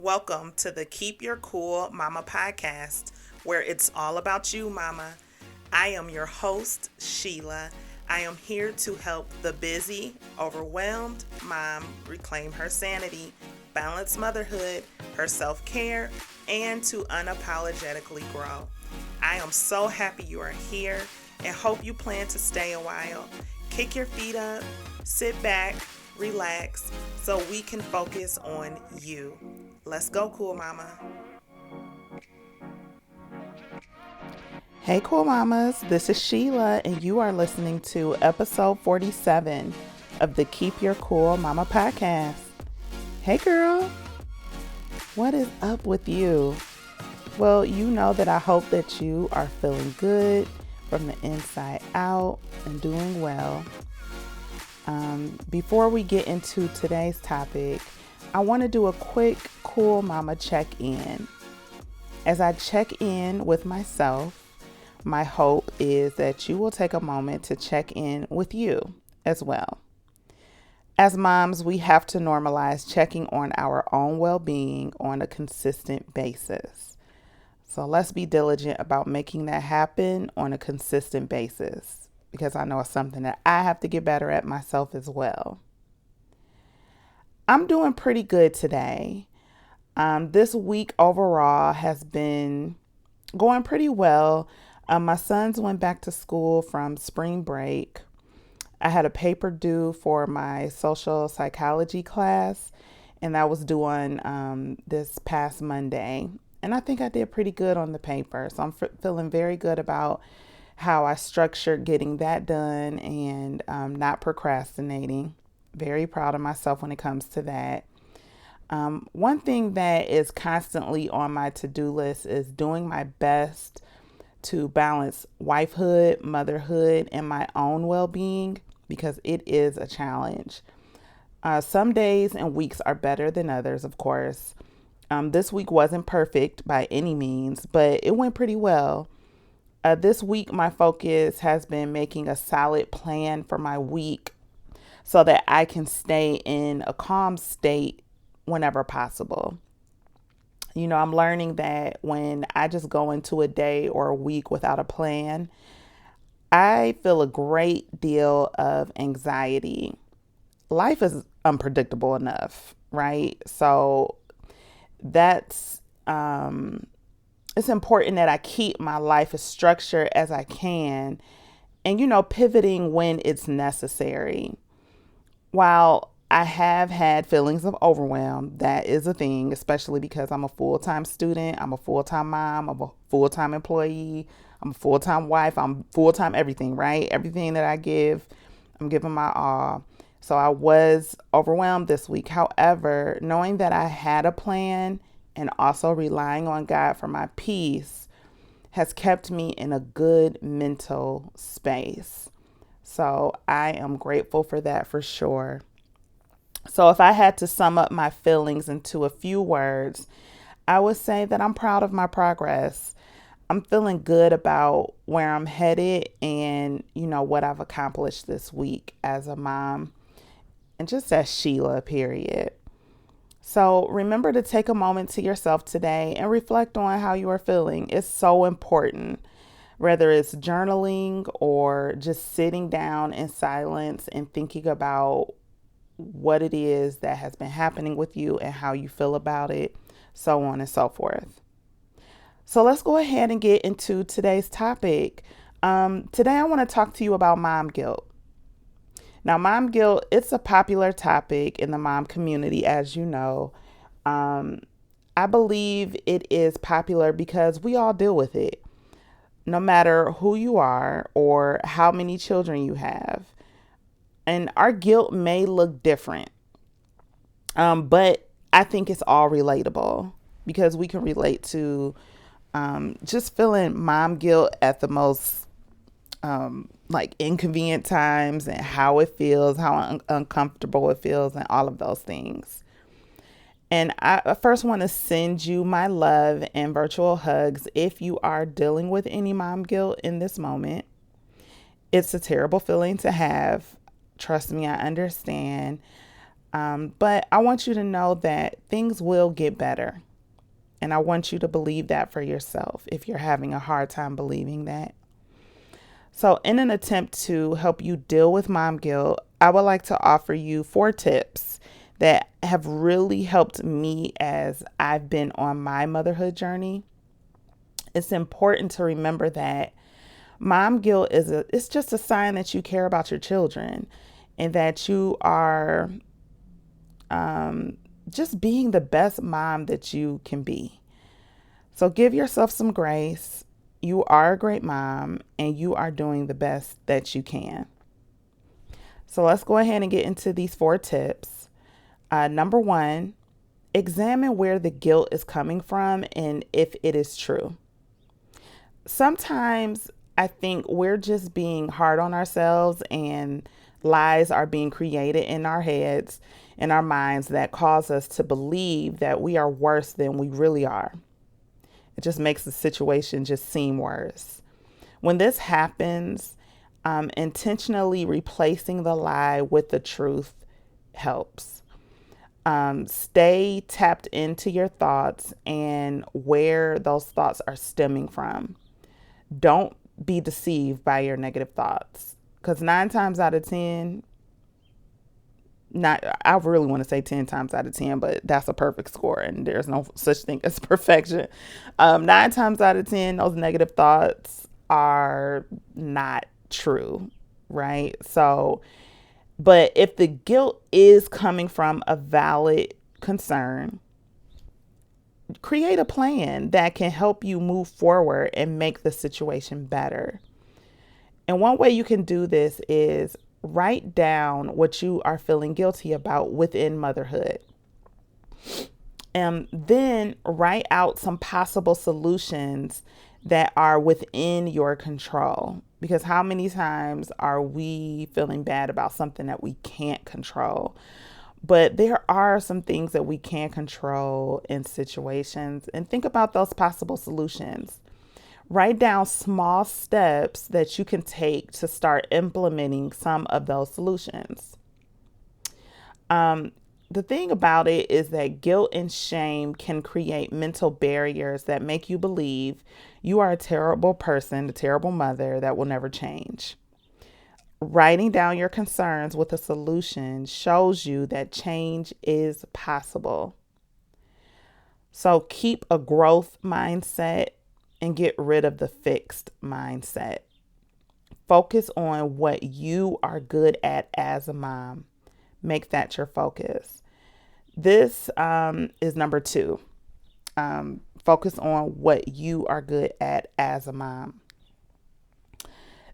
Welcome to the Keep Your Cool Mama podcast, where it's all about you, Mama. I am your host, Sheilah. I am here to help the busy, overwhelmed mom reclaim her sanity, balance motherhood, her self care, and to unapologetically grow. I am so happy you are here and hope you plan to stay a while. Kick your feet up, sit back, relax, so we can focus on you. Let's go, cool mama. Hey, cool mamas. This is Sheilah, and you are listening to episode 47 of the Keep Your Cool Mama podcast. Hey, girl. What is up with you? Well, you know that I hope that you are feeling good from the inside out and doing well. Before we get into today's topic, I want to do a quick cool mama check-in. As I check in with myself, my hope is that you will take a moment to check in with you as well. As moms, we have to normalize checking on our own well-being on a consistent basis. So let's be diligent about making that happen on a consistent basis, because I know it's something that I have to get better at myself as well. I'm doing pretty good today. This week overall has been going pretty well. My sons went back to school from spring break. I had a paper due for my social psychology class, and that was due on this past Monday. And I think I did pretty good on the paper. So I'm feeling very good about how I structured getting that done and not procrastinating. Very proud of myself when it comes to that. One thing that is constantly on my to-do list is doing my best to balance wifehood, motherhood, and my own well-being, because it is a challenge. Some days and weeks are better than others, of course. This week wasn't perfect by any means, but it went pretty well. This week, my focus has been making a solid plan for my week so that I can stay in a calm state whenever possible. You know, I'm learning that when I just go into a day or a week without a plan, I feel a great deal of anxiety. Life is unpredictable enough, right? So that's it's important that I keep my life as structured as I can and, pivoting when it's necessary. While I have had feelings of overwhelm, that is a thing, especially because I'm a full-time student, I'm a full-time mom, I'm a full-time employee, I'm a full-time wife, I'm full-time everything, right? Everything that I give, I'm giving my all. So I was overwhelmed this week. However, knowing that I had a plan and also relying on God for my peace has kept me in a good mental space. So I am grateful for that for sure. So if I had to sum up my feelings into a few words, I would say that I'm proud of my progress. I'm feeling good about where I'm headed and, what I've accomplished this week as a mom and just as Sheilah, period. So remember to take a moment to yourself today and reflect on how you are feeling. It's so important, whether it's journaling or just sitting down in silence and thinking about what it is that has been happening with you and how you feel about it, so on and so forth. So let's go ahead and get into today's topic. Today I want to talk to you about mom guilt. Now, mom guilt, it's a popular topic in the mom community, as you know. I believe it is popular because we all deal with it, no matter who you are or how many children you have. And our guilt may look different, but I think it's all relatable because we can relate to just feeling mom guilt at the most inconvenient times and how it feels, how uncomfortable it feels, and all of those things. And I first want to send you my love and virtual hugs if you are dealing with any mom guilt in this moment. It's a terrible feeling to have. Trust me, I understand. But I want you to know that things will get better. And I want you to believe that for yourself if you're having a hard time believing that. So, in an attempt to help you deal with mom guilt, I would like to offer you 4 tips that have really helped me as I've been on my motherhood journey. It's important to remember that mom guilt it's just a sign that you care about your children and that you are just being the best mom that you can be. So give yourself some grace. You are a great mom and you are doing the best that you can. So let's go ahead and get into these 4 tips. Number 1, examine where the guilt is coming from and if it is true. Sometimes I think we're just being hard on ourselves and lies are being created in our heads, in our minds that cause us to believe that we are worse than we really are. It just makes the situation just seem worse. When this happens, intentionally replacing the lie with the truth helps. Stay tapped into your thoughts and where those thoughts are stemming from. Don't be deceived by your negative thoughts because 9 times out of 10, not I really want to say 10 times out of 10, but that's a perfect score and there's no such thing as perfection. 9 times out of 10, those negative thoughts are not true, right? So, but if the guilt is coming from a valid concern, create a plan that can help you move forward and make the situation better. And one way you can do this is write down what you are feeling guilty about within motherhood. And then write out some possible solutions that are within your control. Because how many times are we feeling bad about something that we can't control? But there are some things that we can control in situations, and think about those possible solutions. Write down small steps that you can take to start implementing some of those solutions. The thing about it is that guilt and shame can create mental barriers that make you believe you are a terrible person, a terrible mother that will never change. Writing down your concerns with a solution shows you that change is possible. So keep a growth mindset and get rid of the fixed mindset. Focus on what you are good at as a mom. Make that your focus. This is number 2. Focus on what you are good at as a mom.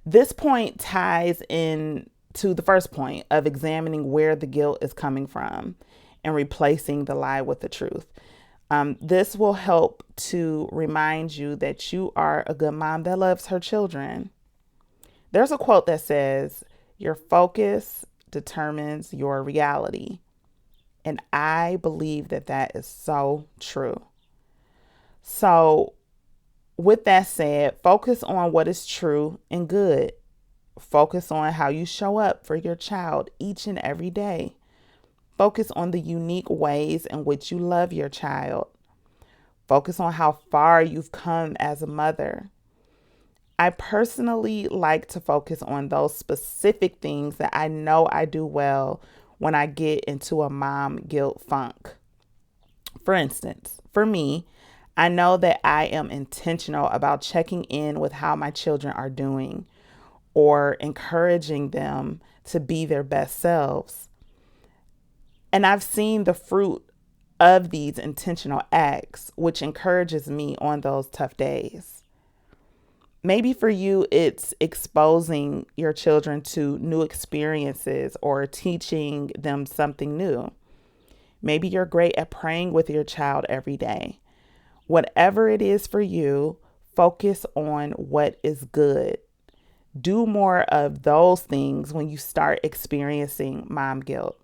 This point ties in to the first point of examining where the guilt is coming from and replacing the lie with the truth. This will help to remind you that you are a good mom that loves her children. There's a quote that says, "Your focus determines your reality." And I believe that that is so true. So, with that said, focus on what is true and good. Focus on how you show up for your child each and every day. Focus on the unique ways in which you love your child. Focus on how far you've come as a mother. I personally like to focus on those specific things that I know I do well when I get into a mom guilt funk. For instance, for me, I know that I am intentional about checking in with how my children are doing or encouraging them to be their best selves. And I've seen the fruit of these intentional acts, which encourages me on those tough days. Maybe for you, it's exposing your children to new experiences or teaching them something new. Maybe you're great at praying with your child every day. Whatever it is for you, focus on what is good. Do more of those things when you start experiencing mom guilt.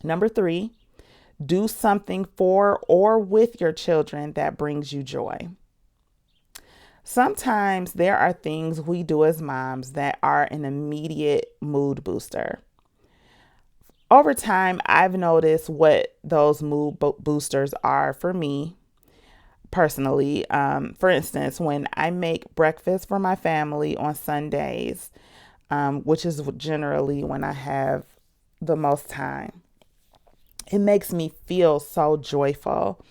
Number 3, do something for or with your children that brings you joy. Sometimes there are things we do as moms that are an immediate mood booster. Over time, I've noticed what those boosters are for me personally. For instance, when I make breakfast for my family on Sundays, which is generally when I have the most time, it makes me feel so joyful.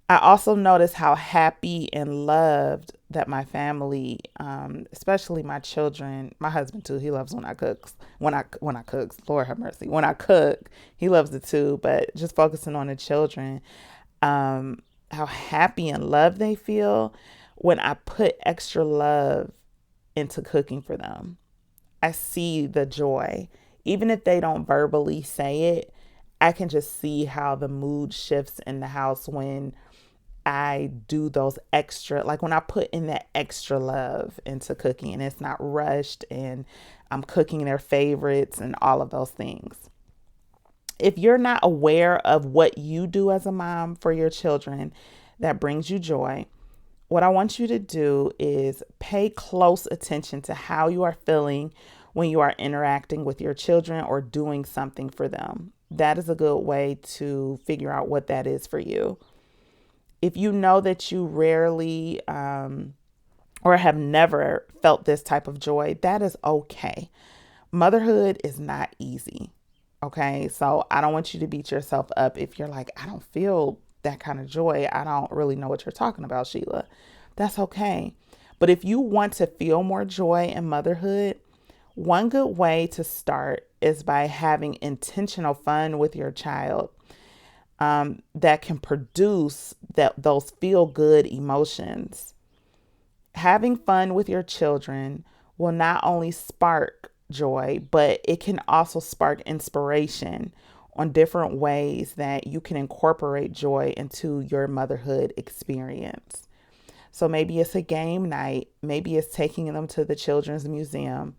I also notice how happy and loved that my family, especially my children, my husband too. He loves when I cooks. When I cooks, Lord have mercy. When I cook, he loves it too. But just focusing on the children, how happy and loved they feel when I put extra love into cooking for them. I see the joy, even if they don't verbally say it. I can just see how the mood shifts in the house when I do those extra, like when I put in that extra love into cooking and it's not rushed and I'm cooking their favorites and all of those things. If you're not aware of what you do as a mom for your children that brings you joy, what I want you to do is pay close attention to how you are feeling when you are interacting with your children or doing something for them. That is a good way to figure out what that is for you. If you know that you rarely or have never felt this type of joy, that is okay. Motherhood is not easy. Okay. So I don't want you to beat yourself up if you're like, I don't feel that kind of joy. I don't really know what you're talking about, Sheilah. That's okay. But if you want to feel more joy in motherhood, one good way to start is by having intentional fun with your child. That can produce those feel good emotions. Having fun with your children will not only spark joy, but it can also spark inspiration on different ways that you can incorporate joy into your motherhood experience. So maybe it's a game night, maybe it's taking them to the children's museum,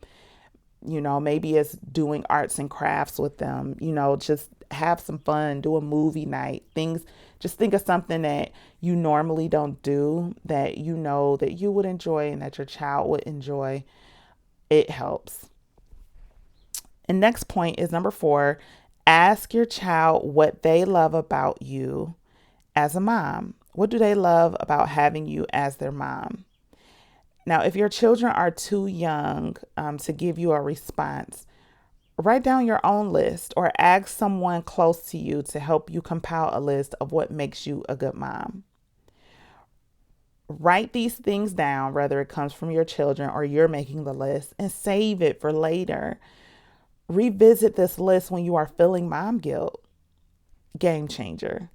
maybe it's doing arts and crafts with them, just have some fun, do a movie night, things. Just think of something that you normally don't do that you know that you would enjoy and that your child would enjoy. It helps. And next point is number 4, ask your child what they love about you as a mom. What do they love about having you as their mom? Now, if your children are too young to give you a response, write down your own list or ask someone close to you to help you compile a list of what makes you a good mom. Write these things down, whether it comes from your children or you're making the list, and save it for later. Revisit this list when you are feeling mom guilt. Game changer.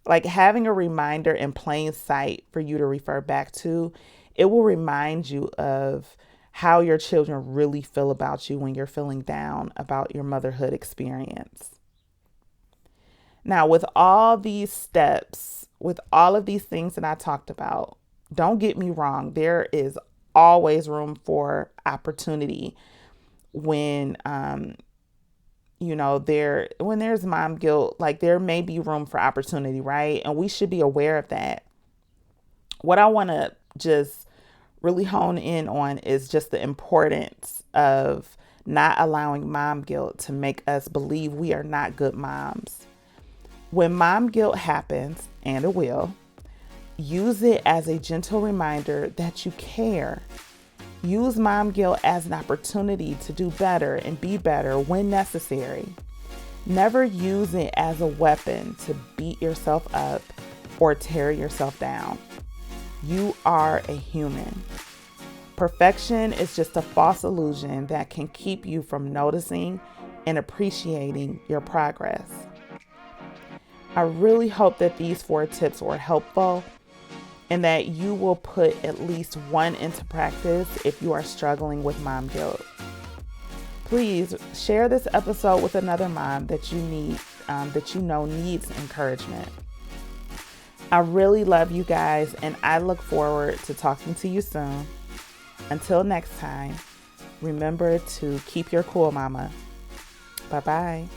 Like having a reminder in plain sight for you to refer back to, it will remind you of how your children really feel about you when you're feeling down about your motherhood experience. Now, with all these steps, with all of these things that I talked about, don't get me wrong, there is always room for opportunity when when there's mom guilt, like there may be room for opportunity, right? And we should be aware of that. What I want to just really hone in on is just the importance of not allowing mom guilt to make us believe we are not good moms. When mom guilt happens, and it will, use it as a gentle reminder that you care. Use mom guilt as an opportunity to do better and be better when necessary. Never use it as a weapon to beat yourself up or tear yourself down. You are a human. Perfection is just a false illusion that can keep you from noticing and appreciating your progress. I really hope that these 4 tips were helpful and that you will put at least one into practice if you are struggling with mom guilt. Please share this episode with another mom that you needs encouragement. I really love you guys, and I look forward to talking to you soon. Until next time, remember to keep your cool, mama. Bye-bye.